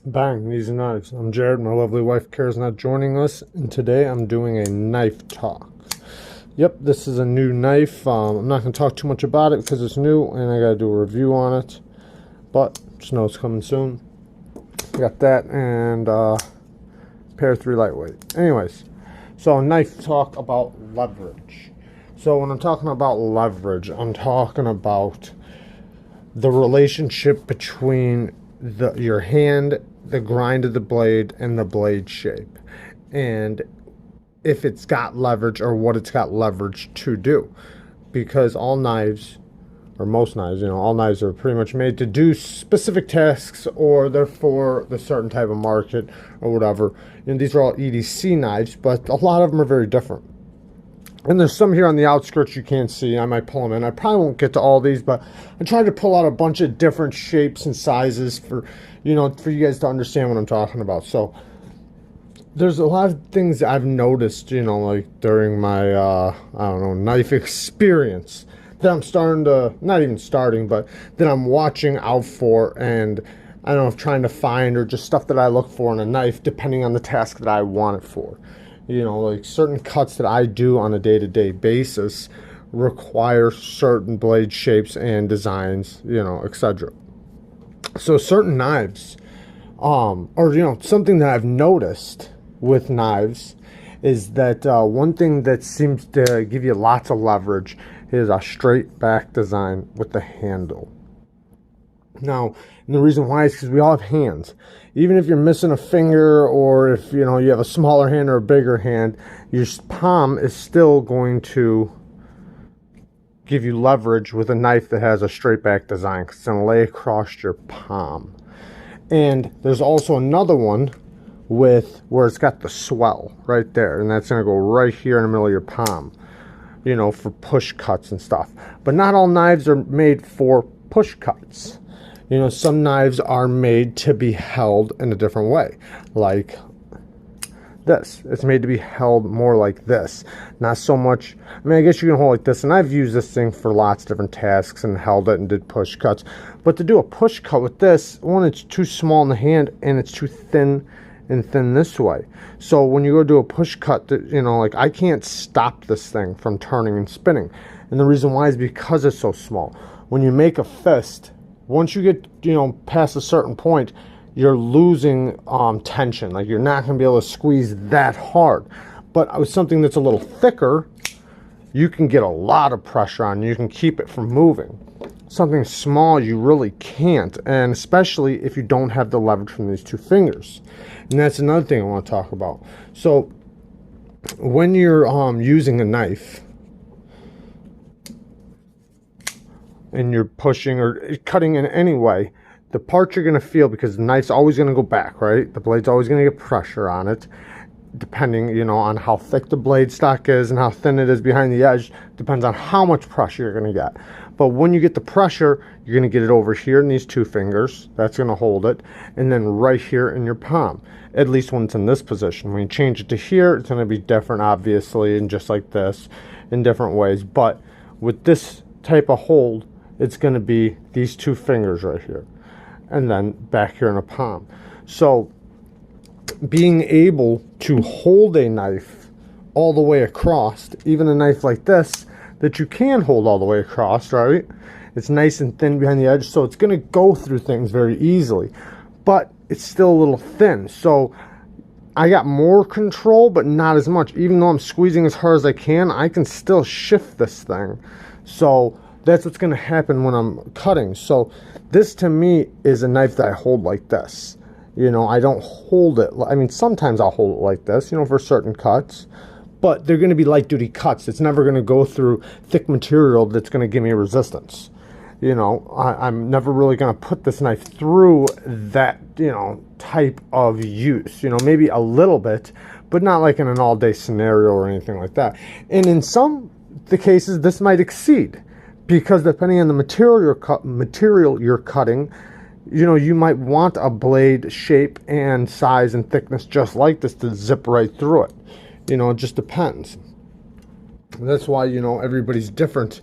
Bang, these knives. I'm Jared, my lovely wife Kara's not joining us, and today I'm doing a knife talk. Yep, this is a new knife. I'm not going to talk too much about it because it's new and I got to do a review on it, but just know it's coming soon. Got that and pair 3 lightweight. Anyways, so knife talk about leverage. So when I'm talking about leverage, I'm talking about the relationship between your hand, the grind of the blade, and the blade shape, and if it's got leverage or what it's got leverage to do. Because all knives, or most knives, all knives are pretty much made to do specific tasks, or they're for the certain type of market or whatever. These are all EDC knives, but a lot of them are very different. And there's some here on the outskirts you can't see. I might pull them in. I probably won't get to all these, but I tried to pull out a bunch of different shapes and sizes for you guys to understand what I'm talking about. So there's a lot of things I've noticed, like during my, I don't know, knife experience that I'm starting to, not even starting, but that I'm watching out for, and I don't know if trying to find, or just stuff that I look for in a knife depending on the task that I want it for. Like certain cuts that I do on a day-to-day basis require certain blade shapes and designs, etc. So certain knives, or something that I've noticed with knives is that one thing that seems to give you lots of leverage is a straight back design with the handle. Now, and the reason why is because we all have hands. Even if you're missing a finger, or if you have a smaller hand or a bigger hand, your palm is still going to give you leverage with a knife that has a straight back design, because it's going to lay across your palm. And there's also another one with where it's got the swell right there, and that's going to go right here in the middle of your palm, for push cuts and stuff. But not all knives are made for push cuts. Some knives are made to be held in a different way, like this. It's made to be held more like this, not so much. I guess you can hold like this, and I've used this thing for lots of different tasks and held it and did push cuts. But to do a push cut with this, one, it's too small in the hand, and it's too thin this way. So when you go do a push cut, like I can't stop this thing from turning and spinning. And the reason why is because it's so small. When you make a fist, once you get past a certain point, you're losing tension. Like you're not going to be able to squeeze that hard. But with something that's a little thicker, you can get a lot of pressure on. You can keep it from moving. Something small, you really can't, and especially if you don't have the leverage from these two fingers. And that's another thing I want to talk about. So when you're using a knife and you're pushing or cutting in any way, the part you're going to feel, because the knife's always going to go back, right? The blade's always going to get pressure on it, depending, on how thick the blade stock is and how thin it is behind the edge. Depends on how much pressure you're going to get. But when you get the pressure, you're going to get it over here in these two fingers. That's going to hold it. And then right here in your palm, at least when it's in this position. When you change it to here, it's going to be different, obviously, and just like this, in different ways. But with this type of hold, it's going to be these two fingers right here, and then back here in a palm. So being able to hold a knife all the way across, even a knife like this that you can hold all the way across, right? It's nice and thin behind the edge, so it's going to go through things very easily, but it's still a little thin. So I got more control, but not as much. Even though I'm squeezing as hard as I can still shift this thing. So that's what's going to happen when I'm cutting. So this to me is a knife that I hold like this. I don't hold it. Sometimes I'll hold it like this, for certain cuts, but they're going to be light duty cuts. It's never going to go through thick material that's going to give me resistance. I'm never really going to put this knife through that, type of use, maybe a little bit, but not like in an all day scenario or anything like that. And in some the cases, this might exceed, because depending on the material you're cutting, you might want a blade shape and size and thickness just like this to zip right through it. It just depends. That's why, everybody's different,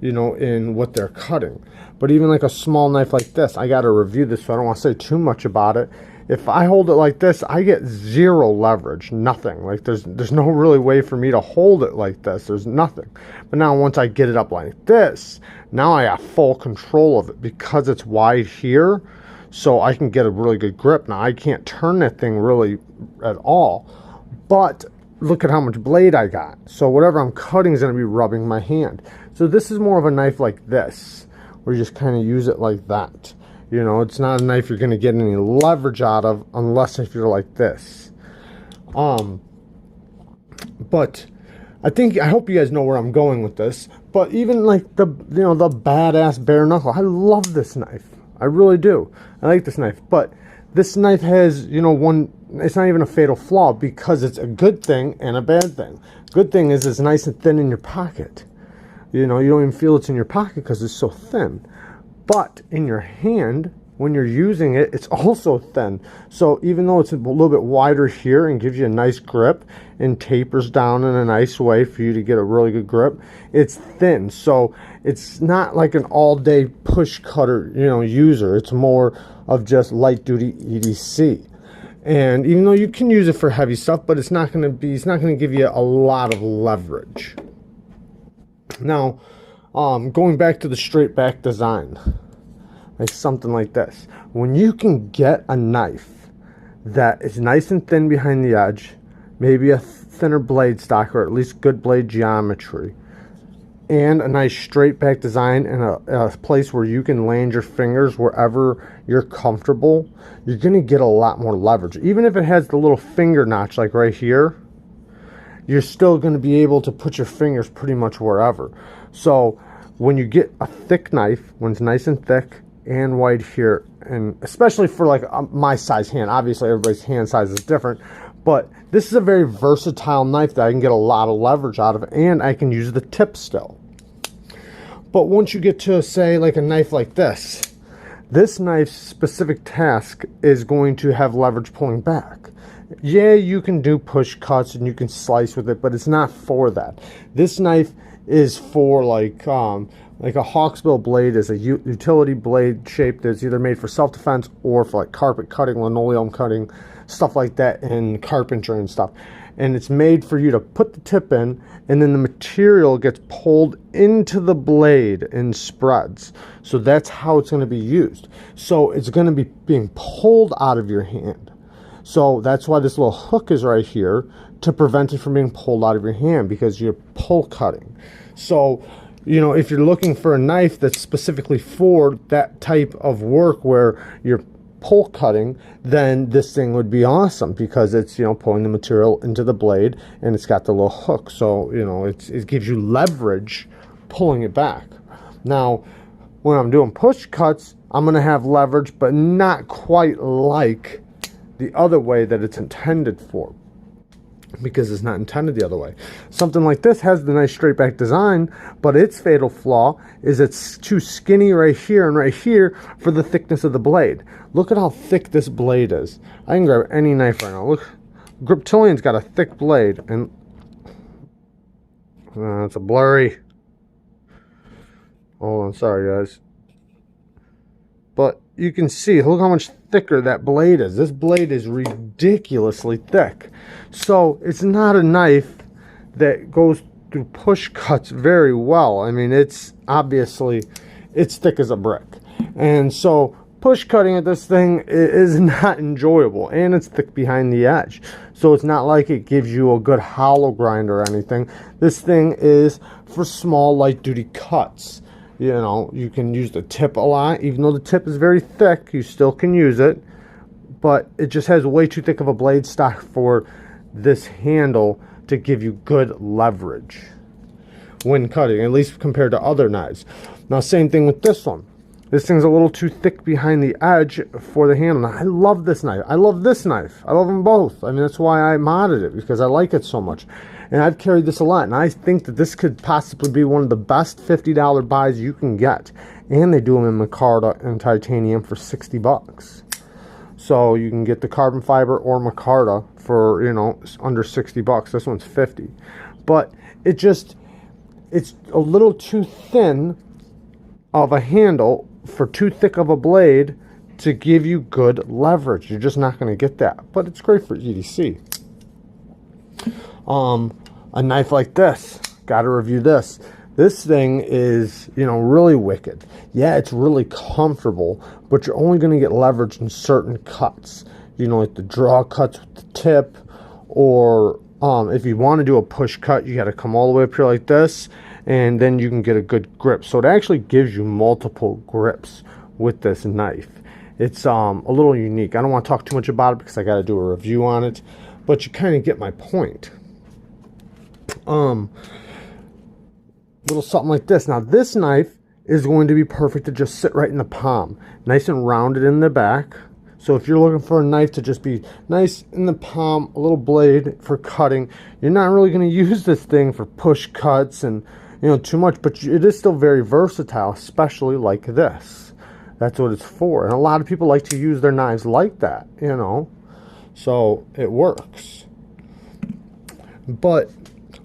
you know, in what they're cutting. But even like a small knife like this, I got to review this, so I don't want to say too much about it. If I hold it like this, I get zero leverage, nothing. Like there's no really way for me to hold it like this. There's nothing. But now once I get it up like this, now I have full control of it because it's wide here, so I can get a really good grip. Now I can't turn that thing really at all, but look at how much blade I got. So whatever I'm cutting is going to be rubbing my hand. So this is more of a knife like this, where you just kind of use it like that. You know, it's not a knife you're going to get any leverage out of unless if you're like this. But I hope you guys know where I'm going with this. But even like the badass bare knuckle, I love this knife. I really do. I like this knife. But this knife has, it's not even a fatal flaw because it's a good thing and a bad thing. Good thing is it's nice and thin in your pocket. You don't even feel it's in your pocket because it's so thin. But in your hand, when you're using it, it's also thin. So even though it's a little bit wider here and gives you a nice grip and tapers down in a nice way for you to get a really good grip, it's thin. So it's not like an all-day push cutter, user. It's more of just light-duty EDC. And even though you can use it for heavy stuff, but it's not going to give you a lot of leverage. Now, going back to the straight back design, like something like this. When you can get a knife that is nice and thin behind the edge, maybe a thinner blade stock or at least good blade geometry, and a nice straight back design and a place where you can land your fingers wherever you're comfortable, you're going to get a lot more leverage. Even if it has the little finger notch like right here, you're still going to be able to put your fingers pretty much wherever. So when you get a thick knife, when it's nice and thick and wide here, and especially for like my size hand, obviously everybody's hand size is different, but this is a very versatile knife that I can get a lot of leverage out of, and I can use the tip still. But once you get to, say, like a knife like this knife's specific task is going to have leverage pulling back. Yeah, you can do push cuts and you can slice with it, but it's not for that. This knife is for like a hawksbill blade is a utility blade shape that's either made for self-defense or for like carpet cutting, linoleum cutting, stuff like that, and carpentry and stuff. And it's made for you to put the tip in, and then the material gets pulled into the blade in spreads. So that's how it's going to be used. So it's going to be being pulled out of your hand. So that's why this little hook is right here, to prevent it from being pulled out of your hand, because you're pull cutting. So, if you're looking for a knife that's specifically for that type of work where you're pull cutting, then this thing would be awesome, because it's, pulling the material into the blade, and it's got the little hook. So, it gives you leverage pulling it back. Now, when I'm doing push cuts, I'm going to have leverage, but not quite like the other way that it's intended for, because it's not intended the other way. Something like this has the nice straight back design, but its fatal flaw is it's too skinny right here and right here for the thickness of the blade. Look at how thick this blade is. I can grab any knife right now. Look, Griptilian's got a thick blade, and it's a blurry. Hold on, sorry guys. But you can see, look how much thicker that blade is. This blade is ridiculously thick. So it's not a knife that goes through push cuts very well. I mean, it's obviously, it's thick as a brick. And so push cutting at this thing is not enjoyable, and it's thick behind the edge. So it's not like it gives you a good hollow grind or anything. This thing is for small light duty cuts. You can use the tip a lot. Even though the tip is very thick, you still can use it. But it just has way too thick of a blade stock for this handle to give you good leverage when cutting, at least compared to other knives. Now, same thing with this one. This thing's a little too thick behind the edge for the handle. Now, I love this knife. I love this knife. I love them both. I mean, that's why I modded it, because I like it so much. And I've carried this a lot, and I think that this could possibly be one of the best $50 buys you can get. And they do them in micarta and titanium for $60. So you can get the carbon fiber or micarta for, under $60. This one's $50. But it just, it's a little too thin of a handle for too thick of a blade to give you good leverage. You're just not going to get that, but it's great for EDC. A knife like this, got to review this. This thing is, you know, really wicked. Yeah, it's really comfortable, but you're only going to get leverage in certain cuts. You know, like the draw cuts with the tip, or if you want to do a push cut, you got to come all the way up here like this, and then you can get a good grip. So it actually gives you multiple grips with this knife. It's a little unique. I don't want to talk too much about it because I got to do a review on it, but you kind of get my point. Little something like this. Now this knife is going to be perfect to just sit right in the palm, nice and rounded in the back. So if you're looking for a knife to just be nice in the palm, a little blade for cutting, you're not really going to use this thing for push cuts and, you know, too much, but it is still very versatile, especially like this. That's what it's for. And a lot of people like to use their knives like that, you know, so it works. But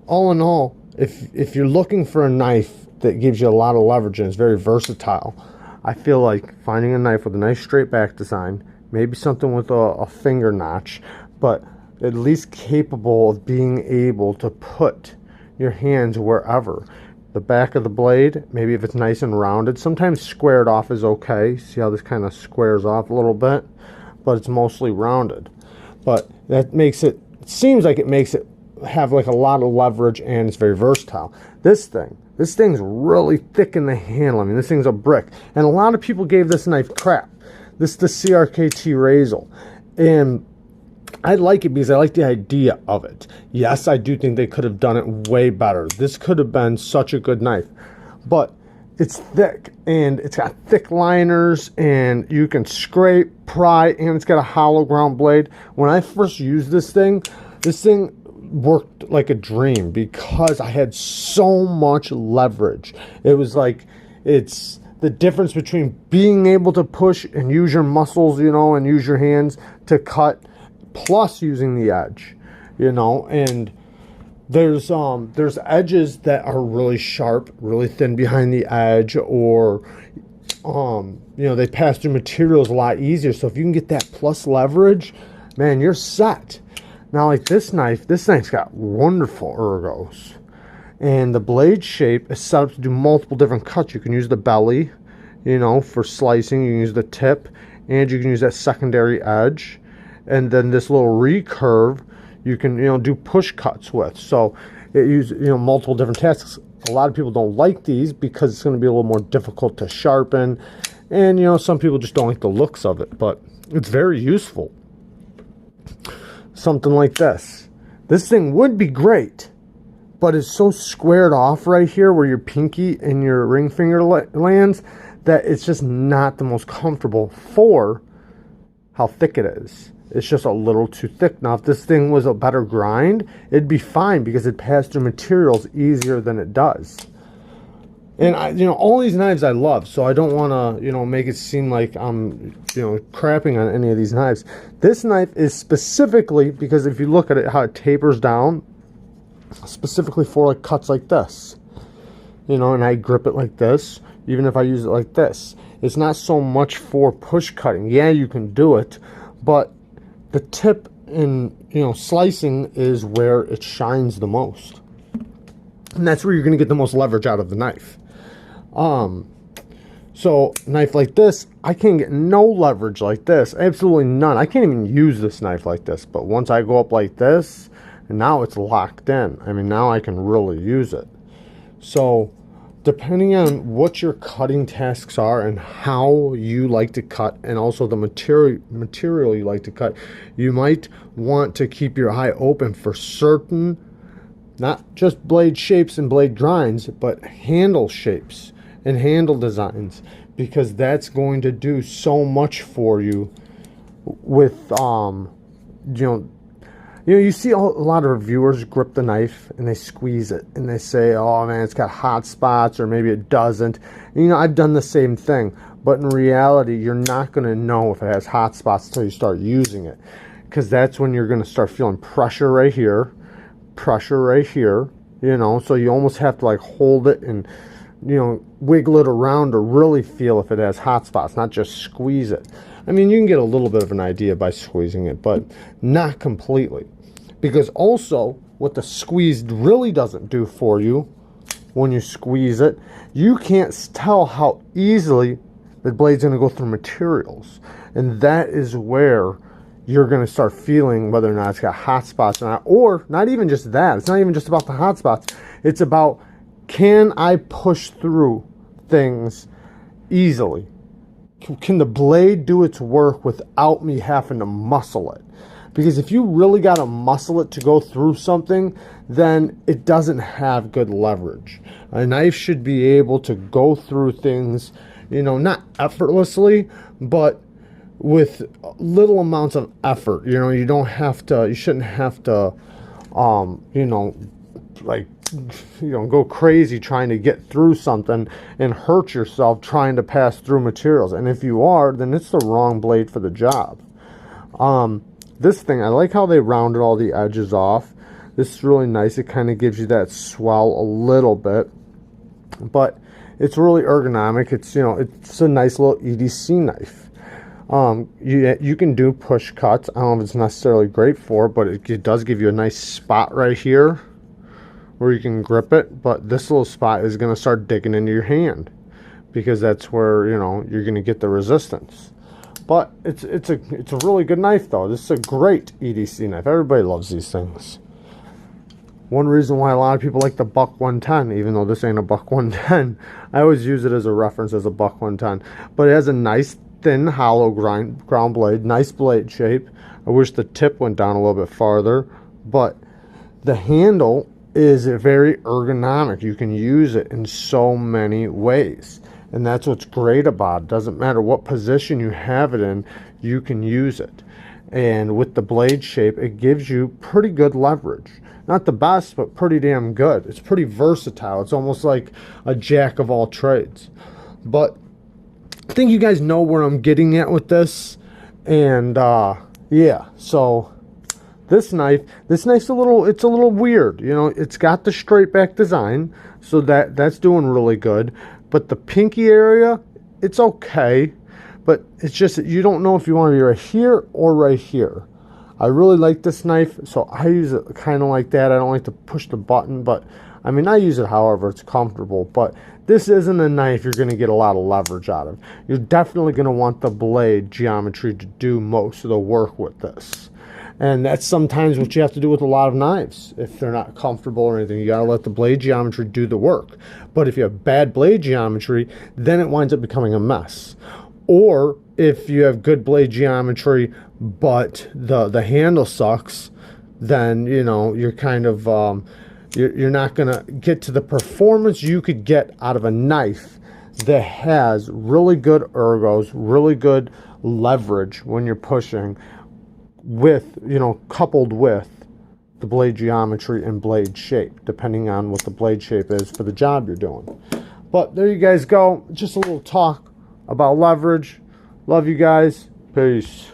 all in all, if you're looking for a knife that gives you a lot of leverage and is very versatile, I feel like finding a knife with a nice straight back design, maybe something with a finger notch, but at least capable of being able to put your hands wherever. The back of the blade, maybe if it's nice and rounded, sometimes squared off is okay. See how this kind of squares off a little bit, but it's mostly rounded. But that makes it seems like it makes it have like a lot of leverage, and it's very versatile. This thing's really thick in the handle. I mean, this thing's a brick, and a lot of people gave this knife crap. This is the CRKT Razel, and I like it because I like the idea of it. Yes, I do think they could have done it way better. This could have been such a good knife, but it's thick, and it's got thick liners, and you can scrape, pry, and it's got a hollow ground blade. When I first used this thing worked like a dream because I had so much leverage. It was like, it's the difference between being able to push and use your muscles, you know, and use your hands to cut, plus using the edge, you know. And there's edges that are really sharp, really thin behind the edge, or you know, they pass through materials a lot easier. So if you can get that plus leverage, man, you're set. Now, like this knife's got wonderful ergos, and the blade shape is set up to do multiple different cuts. You can use the belly, you know, for slicing. You can use the tip, and you can use that secondary edge, and then this little recurve you can, you know, do push cuts with. So it uses, you know, multiple different tasks. A lot of people don't like these because it's going to be a little more difficult to sharpen, and, you know, some people just don't like the looks of it, but it's very useful. Something like this. This thing would be great, but it's so squared off right here where your pinky and your ring finger lands that it's just not the most comfortable for how thick it is. It's just a little too thick. Now, if this thing was a better grind, it'd be fine because it passed through materials easier than it does. And you know, all these knives I love, so I don't want to, you know, make it seem like I'm, you know, crapping on any of these knives. This knife is specifically, because if you look at it, how it tapers down, specifically for like cuts like this, you know, and I grip it like this, even if I use it like this. It's not so much for push cutting. Yeah, you can do it, but the tip in, you know, slicing is where it shines the most, and that's where you're going to get the most leverage out of the knife. So knife like this, I can't get no leverage like this, absolutely none. I can't even use this knife like this, but once I go up like this, now it's locked in. I mean, now I can really use it. So depending on what your cutting tasks are and how you like to cut, and also the material you like to cut, you might want to keep your eye open for certain, not just blade shapes and blade grinds, but handle shapes and handle designs, because that's going to do so much for you with you see a lot of reviewers grip the knife and they squeeze it and they say, oh man, it's got hot spots, or maybe it doesn't. And, you know, I've done the same thing, but in reality you're not going to know if it has hot spots until you start using it, because that's when you're going to start feeling pressure right here, you know, so you almost have to like hold it and, you know, wiggle it around to really feel if it has hot spots, not just squeeze it. I mean, you can get a little bit of an idea by squeezing it, but not completely. Because also, what the squeeze really doesn't do for you when you squeeze it, you can't tell how easily the blade's going to go through materials. And that is where you're going to start feeling whether or not it's got hot spots or not. Or not even just that. It's not even just about the hot spots. It's about, can I push through things easily? Can the blade do its work without me having to muscle it? Because if you really got to muscle it to go through something, then it doesn't have good leverage. A knife should be able to go through things, you know, not effortlessly, but with little amounts of effort. You know, you shouldn't have to, you know, like, you know, go crazy trying to get through something and hurt yourself trying to pass through materials. And if you are, then it's the wrong blade for the job. This thing, I like how they rounded all the edges off. This is really nice. It kind of gives you that swell a little bit, but it's really ergonomic. It's, you know, it's a nice little EDC knife. You can do push cuts. I don't know if it's necessarily great for it, but it does give you a nice spot right here where you can grip it. But this little spot is going to start digging into your hand because that's where, you know, you're going to get the resistance. But it's a really good knife though. This is a great EDC knife. Everybody loves these things. One reason why a lot of people like the Buck 110, even though this ain't a Buck 110, I always use it as a reference as a Buck 110. But it has a nice thin hollow ground blade, nice blade shape. I wish the tip went down a little bit farther, but the handle is very ergonomic. You can use it in so many ways. And that's what's great about it. Doesn't matter what position you have it in, you can use it. And with the blade shape, it gives you pretty good leverage. Not the best, but pretty damn good. It's pretty versatile. It's almost like a jack of all trades. But I think you guys know where I'm getting at with this. And yeah, so this knife's a little weird. You know, it's got the straight back design, so that's doing really good. But the pinky area, it's okay, but it's just you don't know if you want to be right here or right here. I really like this knife, so I use it kind of like that. I don't like to push the button, but I mean, I use it however it's comfortable. But this isn't a knife you're going to get a lot of leverage out of. You're definitely going to want the blade geometry to do most of the work with this. And that's sometimes what you have to do with a lot of knives. If they're not comfortable or anything, you got to let the blade geometry do the work. But if you have bad blade geometry, then it winds up becoming a mess. Or if you have good blade geometry, but the handle sucks, then, you know, you're kind of, you're not going to get to the performance you could get out of a knife that has really good ergos, really good leverage when you're pushing, with, you know, coupled with the blade geometry and blade shape, depending on what the blade shape is for the job you're doing. But there you guys go. Just a little talk about leverage. Love you guys. Peace.